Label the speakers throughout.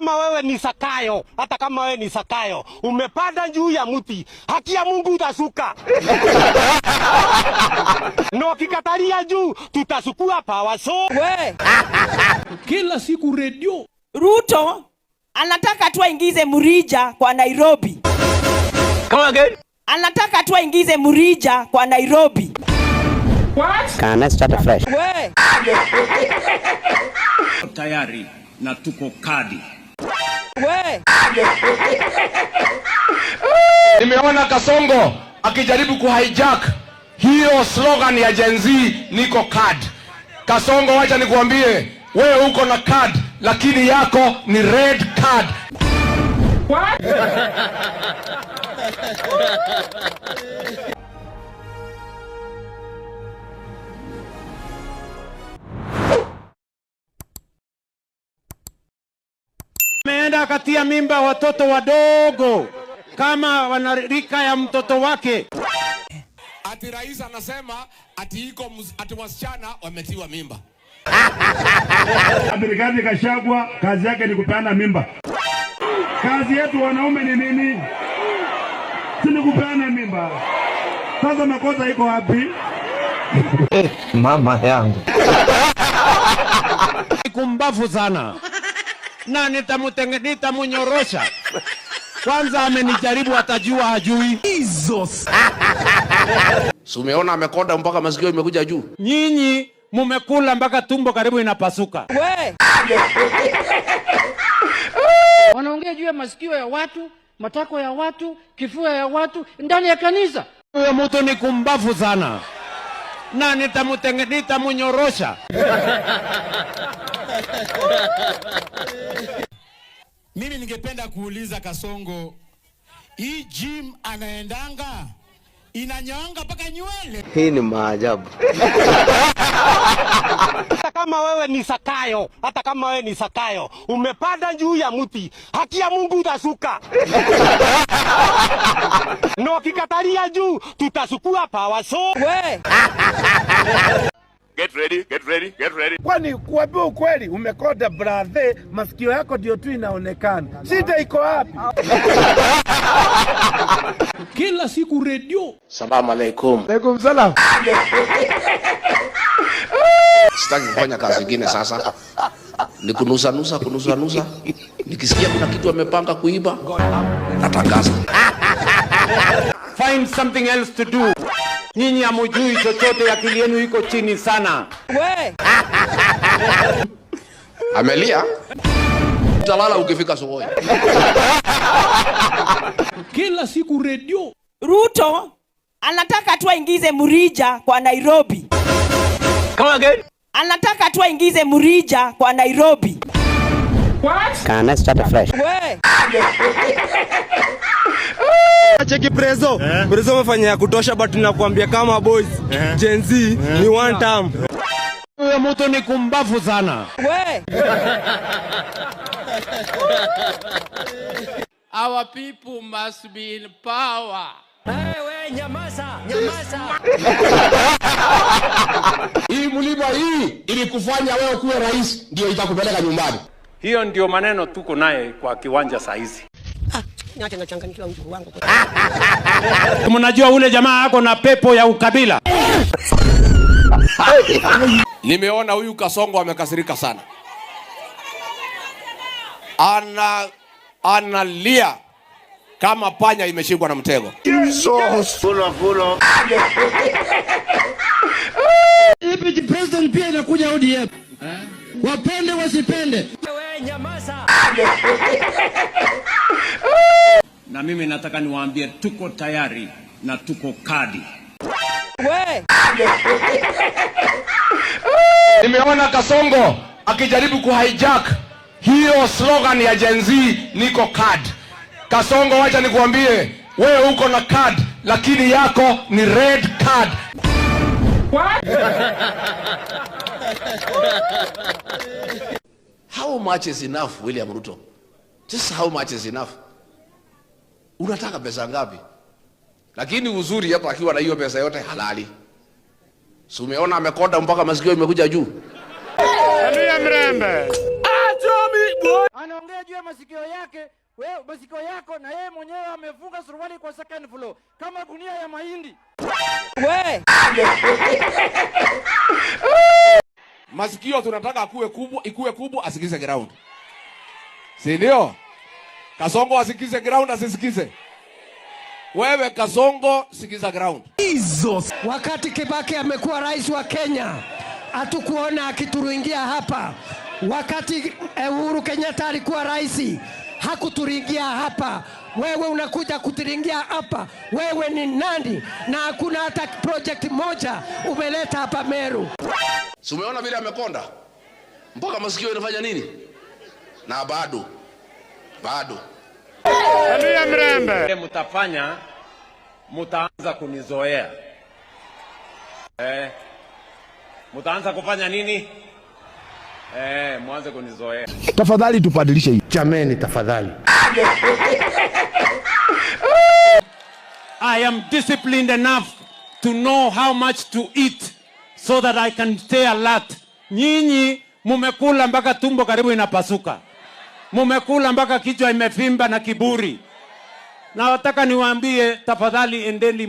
Speaker 1: kama wewe ni Sakayo, hata kama wewe ni Sakayo, umepanda juu ya mti, haki ya Mungu utashuka. No kikatalia juu, tutasukua power so.
Speaker 2: We.
Speaker 3: Kila siku radio.
Speaker 2: Ruto anataka tu aingize Murija kwa Nairobi.
Speaker 1: Come again?
Speaker 2: Anataka tu aingize Murija kwa Nairobi.
Speaker 1: What?
Speaker 4: Can I start afresh?
Speaker 2: We.
Speaker 3: Tayari na tuko kadi.
Speaker 2: We.
Speaker 5: Nimeona Kasongo akijaribu kuhijack hiyo slogan ya Gen Z, niko card. Kasongo, wacha nikuambie, wewe uko na card lakini yako ni red card.
Speaker 1: What?
Speaker 3: Ameenda katia mimba watoto wadogo kama wanarika ya mtoto wake.
Speaker 6: Ati rais anasema ati wasichana wametiwa mimba.
Speaker 7: Rigathi Gachagua kazi yake ni kupeana mimba. Kazi yetu wanaume ni nini? Si ni kupeana mimba. Sasa makosa iko wapi?
Speaker 4: Mama yangu.
Speaker 3: Kumbafu sana. Na nitamunyorosha. Kwanza amenijaribu, atajua hajui. Jesus.
Speaker 6: Si umeona amekonda mpaka masikio imekuja juu.
Speaker 3: Nyinyi mumekula mpaka tumbo karibu inapasuka.
Speaker 2: We.
Speaker 8: Wanaongea juu ya masikio ya watu, matako ya watu, kifua ya watu ndani ya kanisa.
Speaker 3: Huyo mtu ni kumbafu sana. Na nitamunyorosha.
Speaker 6: Mimi ningependa kuuliza Kasongo, hii gym anaendanga inanyonga mpaka nywele?
Speaker 4: Hii ni maajabu.
Speaker 1: Hata kama wewe ni Sakayo, hata kama wewe ni Sakayo, umepanda juu ya mti, haki ya Mungu utashuka. No kikatalia juu, tutasukua power so.
Speaker 2: We.
Speaker 6: Get ready, get ready, get ready.
Speaker 7: Kwani kuambia ukweli umekonda brother, masikio yako ndio tu inaonekana. Shida iko wapi?
Speaker 3: Kila siku radio.
Speaker 6: Salamu alaikum.
Speaker 7: Alaikum salam.
Speaker 6: Sitaki kufanya kazi nyingine sasa. Ni kunusa. Nikisikia kuna kitu amepanga kuiba, natangaza.
Speaker 3: Find something else to do. Nyinyi hamujui chochote, akili yenu iko chini sana.
Speaker 2: We.
Speaker 6: Amelia. Utalala ukifika sokoni.
Speaker 3: Kila siku radio.
Speaker 2: Ruto anataka tu aingize Murija kwa Nairobi.
Speaker 1: Come again?
Speaker 2: Anataka tu aingize Murija kwa Nairobi.
Speaker 1: What?
Speaker 4: Can I start afresh?
Speaker 2: We.
Speaker 9: Cheki prezo. Prezo umefanya ya kutosha, but nakwambia kama boys Gen Z ni one time.
Speaker 3: Huyo mtu ni kumbafu sana.
Speaker 2: We.
Speaker 8: Our people must be in power.
Speaker 1: Wewe nyamaza.
Speaker 6: Hii mlima hii ili kufanya wewe kuwe rais ndio itakupeleka nyumbani.
Speaker 3: Hiyo ndio maneno tuko naye kwa kiwanja saa hizi.
Speaker 1: Niache nachanganyikiwa mjukuu wangu.
Speaker 3: Mnajua ule jamaa yako na pepo ya ukabila.
Speaker 6: Nimeona huyu Kasongo amekasirika sana. Analia kama panya imeshikwa na mtego.
Speaker 7: Jesus. Fulo.
Speaker 9: Deputy President pia inakuja ODM. Wapende wasipende.
Speaker 1: Wewe nyamaza.
Speaker 3: Na mimi nataka niwaambie tuko tayari na tuko kadi.
Speaker 2: We.
Speaker 5: Nimeona Kasongo akijaribu kuhijack hiyo slogan ya Gen Z, niko card. Kasongo, wacha nikuambie, wewe uko na card lakini yako ni red card.
Speaker 1: What?
Speaker 6: How much is enough, William Ruto? Just how much is enough? Unataka pesa ngapi? Lakini uzuri hapa akiwa na hiyo pesa yote halali. Si umeona amekonda mpaka masikio imekuja juu.
Speaker 7: Ndio mrembe.
Speaker 1: Achomi
Speaker 8: Anaongea juu ya masikio yake, wewe masikio yako, na yeye mwenyewe amefunga suruali kwa second floor kama gunia ya mahindi.
Speaker 2: We.
Speaker 5: Masikio tunataka ikuwe kubwa asikize ground. Si ndio? Kasongo asikize ground asisikize. Wewe Kasongo sikiza ground.
Speaker 10: Jesus. Wakati Kibaki amekuwa rais wa Kenya, hatukuona akituringia hapa. Wakati Uhuru Kenyatta alikuwa rais, hakuturingia hapa. Wewe unakuja kuturingia hapa. Wewe ni nani? Na hakuna hata project moja umeleta hapa Meru.
Speaker 6: Si umeona vile amekonda? Mpaka masikio inafanya nini? Na bado.
Speaker 3: Alia Mrembe.
Speaker 11: Mutafanya, mutaanza kunizoea. Mutaanza kufanya nini? Mwanze kunizoea.
Speaker 4: Tafadhali tubadilishe hii.
Speaker 3: Jameni tafadhali. I am disciplined enough to know how much to eat so that I can stay alert. Nyinyi mumekula mpaka tumbo karibu inapasuka. Mumekula mpaka kichwa imefimba na kiburi. Na wataka niwaambie tafadhali endeni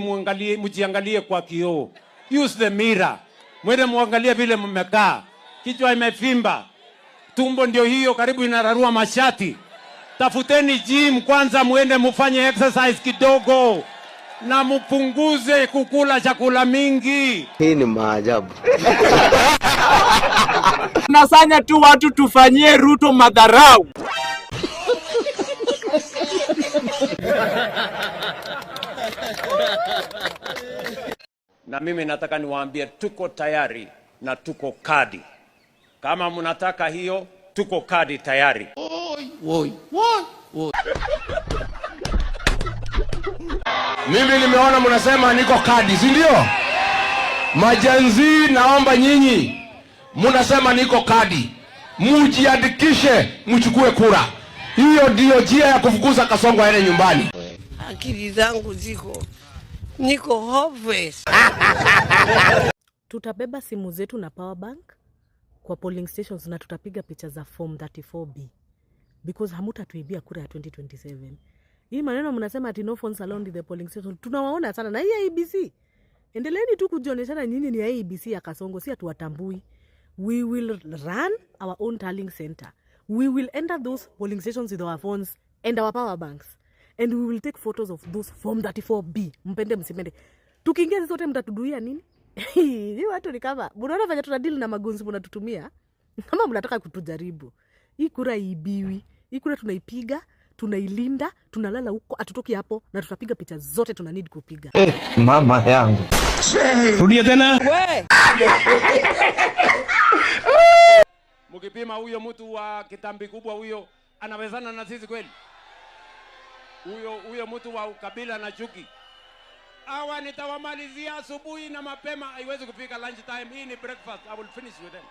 Speaker 3: mujiangalie kwa kioo. Use the mirror. Mwende muangalie vile mmekaa. Kichwa imefimba. Tumbo ndio hiyo karibu inararua mashati. Tafuteni gym kwanza, muende mufanye exercise kidogo. Na mupunguze kukula chakula mingi.
Speaker 4: Hii ni maajabu.
Speaker 1: Nasanya tu watu tufanyie Ruto madharau.
Speaker 11: Na mimi nataka niwaambie tuko tayari na tuko kadi. Kama mnataka hiyo, tuko kadi tayari.
Speaker 6: Woi.
Speaker 5: Mimi nimeona mnasema niko kadi, si ndio? Majenzi, naomba nyinyi mnasema niko kadi. Mujiandikishe, mchukue kura. Hiyo ndio njia ya kufukuza Kasongo aende nyumbani.
Speaker 10: Akili zangu niko hopeless.
Speaker 12: Tutabeba simu zetu na power bank kwa polling stations na tutapiga picha za form 34B because hamutatuibia kura ya 2027. Hii maneno mnasema ati no phones allowed in the polling station. Tunawaona sana na hii IEBC. Endeleeni tu kujionyeshana nyinyi ni IEBC ya Kasongo, si atuwatambui. We will run our own tallying center. We will enter those polling stations with our phones and our power banks. And we will take photos of those form 34B. Mpende msipende. Tukiingia sisi wote mtatuduia nini? Hii watu ni kama mnaona fanya tunadeal na magunzi mnatutumia. Kama mnataka kutujaribu. Hii kura ibiwi. Hii kura tunaipiga, tunailinda, tunalala huko, atutoki hapo na tutapiga picha zote tuna need kupiga.
Speaker 4: Mama yangu.
Speaker 1: Rudia tena.
Speaker 2: We.
Speaker 3: Mkipima huyo mtu wa kitambi kubwa huyo anawezana na sisi kweli? Huyo mtu wa ukabila na chuki. Hawa nitawamalizia asubuhi na mapema, haiwezi kufika lunch time. Hii ni breakfast. I will finish with them.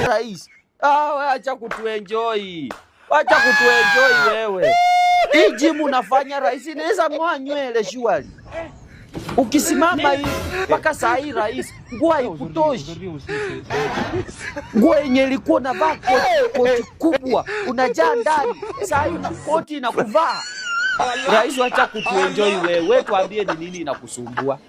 Speaker 1: Rais. Acha kutuenjoy. Wacha kutuenjoy wewe. Hii gym unafanya rais inaweza ngoa nywele shwari. Ukisimama hii mpaka saa hii rais nguo haikutoshi. Nguo yenye ilikuwa unavaa koti kubwa unajaa ndani, saa hii una koti na kuvaa. Rais wacha kutuenjoy wewe, tuambie ni nini inakusumbua.